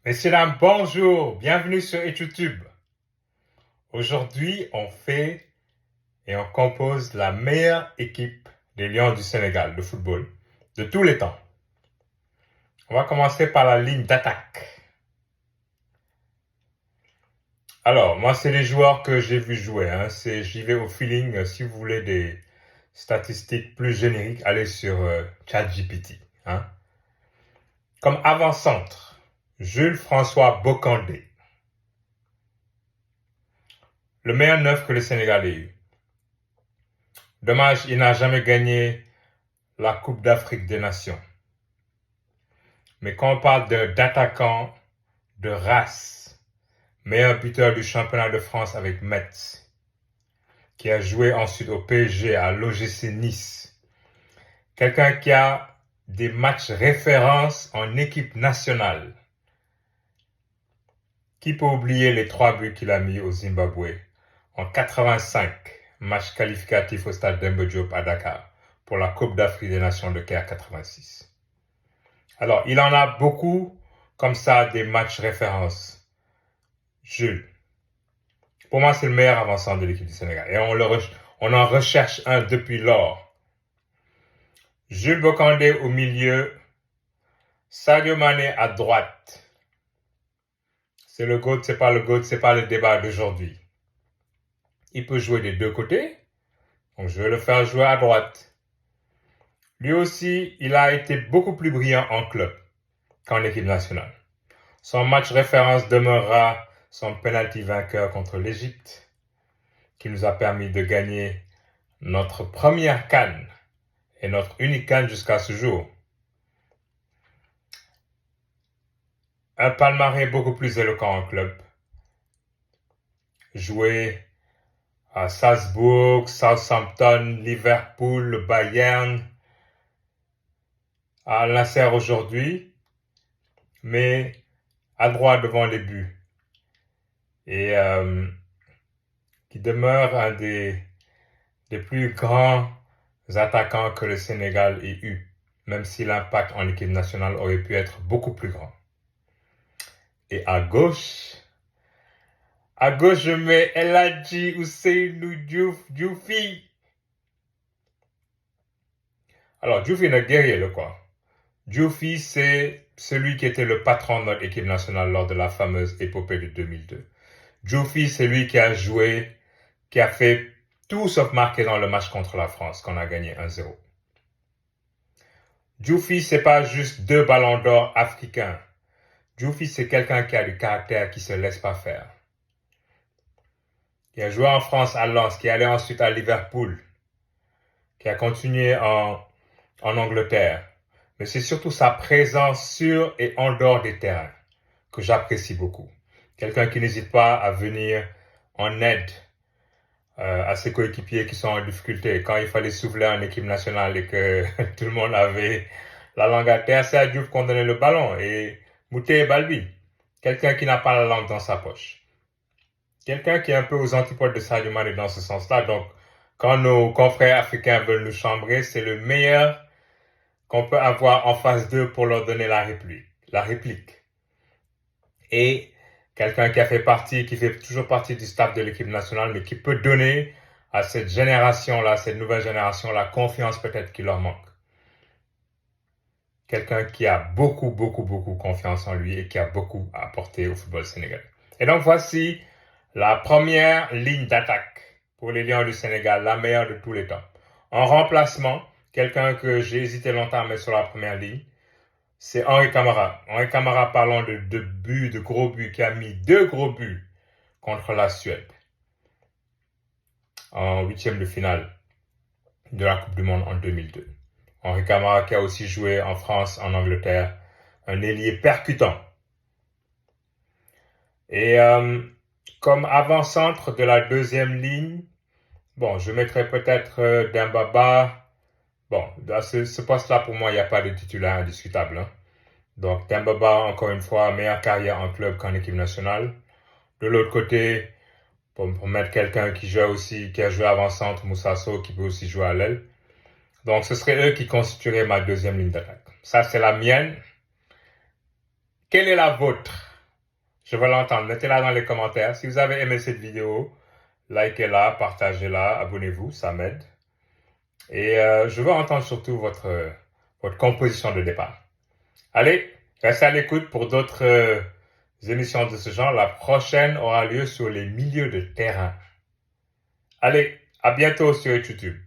Messieurs, dames, bonjour, bienvenue sur YouTube. Aujourd'hui, on fait et on compose la meilleure équipe des Lions du Sénégal de football de tous les temps. On va commencer par la ligne d'attaque. Alors, moi, c'est les joueurs que j'ai vu jouer. J'y vais au feeling. Si vous voulez des statistiques plus génériques, allez sur ChatGPT. Comme avant-centre, Jules-François Bocandé. Le meilleur neuf que le Sénégal ait eu. Dommage, il n'a jamais gagné la Coupe d'Afrique des Nations. Mais quand on parle d'attaquant de race, meilleur buteur du championnat de France avec Metz, qui a joué ensuite au PSG, à l'OGC Nice, quelqu'un qui a des matchs références en équipe nationale. Qui peut oublier les 3 buts qu'il a mis au Zimbabwe en 85 matchs qualificatifs au stade Demba Diop à Dakar pour la Coupe d'Afrique des Nations de Caire 86. Alors, il en a beaucoup comme ça des matchs références. Jules. Pour moi, c'est le meilleur avançant de l'équipe du Sénégal. Et on en recherche un depuis lors. Jules Bocandé au milieu. Sadio Mané à droite. C'est le GOAT, c'est pas le GOAT, c'est pas le débat d'aujourd'hui. Il peut jouer des deux côtés. Donc, je vais le faire jouer à droite. Lui aussi, il a été beaucoup plus brillant en club qu'en équipe nationale. Son match référence demeurera son penalty vainqueur contre l'Égypte, qui nous a permis de gagner notre première CAN et notre unique CAN jusqu'à ce jour. Un palmarès beaucoup plus éloquent en club. Joué à Salzbourg, Southampton, Liverpool, le Bayern, à Al-Nassr aujourd'hui, mais à droit devant les buts. Et qui demeure un des plus grands attaquants que le Sénégal ait eu, même si l'impact en équipe nationale aurait pu être beaucoup plus grand. Et à gauche, je mets El Hadji Ousseynou Diouf. Alors, Diouf est notre guerrier, quoi. Diouf, c'est celui qui était le patron de notre équipe nationale lors de la fameuse épopée de 2002. Diouf, c'est lui qui a joué, qui a fait tout sauf marquer dans le match contre la France, qu'on a gagné 1-0. Diouf, c'est pas juste 2 ballons d'or africains. Diouf, c'est quelqu'un qui a du caractère, qui se laisse pas faire. Qui a joué en France à Lens, qui est allé ensuite à Liverpool, qui a continué en Angleterre. Mais c'est surtout sa présence sur et en dehors des terrains que j'apprécie beaucoup. Quelqu'un qui n'hésite pas à venir en aide à ses coéquipiers qui sont en difficulté. Quand il fallait souffler en équipe nationale et que tout le monde avait la langue à terre, c'est à Diouf qu'on donnait le ballon. Et Mouté Balbi, quelqu'un qui n'a pas la langue dans sa poche. Quelqu'un qui est un peu aux antipodes de Sadio Mané dans ce sens-là. Donc, quand nos confrères africains veulent nous chambrer, c'est le meilleur qu'on peut avoir en face d'eux pour leur donner la réplique. Et quelqu'un qui fait toujours partie du staff de l'équipe nationale, mais qui peut donner à cette génération-là, cette nouvelle génération, la confiance peut-être qui leur manque. Quelqu'un qui a beaucoup confiance en lui et qui a beaucoup apporté au football sénégalais. Et donc voici la première ligne d'attaque pour les Lions du Sénégal, la meilleure de tous les temps. En remplacement, quelqu'un que j'ai hésité longtemps à mettre sur la première ligne, c'est Henri Camara. Henri Camara, parlant de gros buts, qui a mis 2 gros buts contre la Suède en 8e de finale de la Coupe du Monde en 2002. Henri Camara qui a aussi joué en France, en Angleterre, un ailier percutant. Et comme avant-centre de la deuxième ligne, je mettrais peut-être Dembaba. À ce poste-là, pour moi, il n'y a pas de titulaire indiscutable. Donc, Dembaba, encore une fois, meilleure carrière en club qu'en équipe nationale. De l'autre côté, pour mettre quelqu'un qui a joué avant-centre, Moussa Sow, qui peut aussi jouer à l'aile. Donc, ce serait eux qui constitueraient ma deuxième ligne d'attaque. Ça, c'est la mienne. Quelle est la vôtre? Je veux l'entendre. Mettez-la dans les commentaires. Si vous avez aimé cette vidéo, likez-la, partagez-la, abonnez-vous, ça m'aide. Et je veux entendre surtout votre composition de départ. Allez, restez à l'écoute pour d'autres émissions de ce genre. La prochaine aura lieu sur les milieux de terrain. Allez, à bientôt sur YouTube.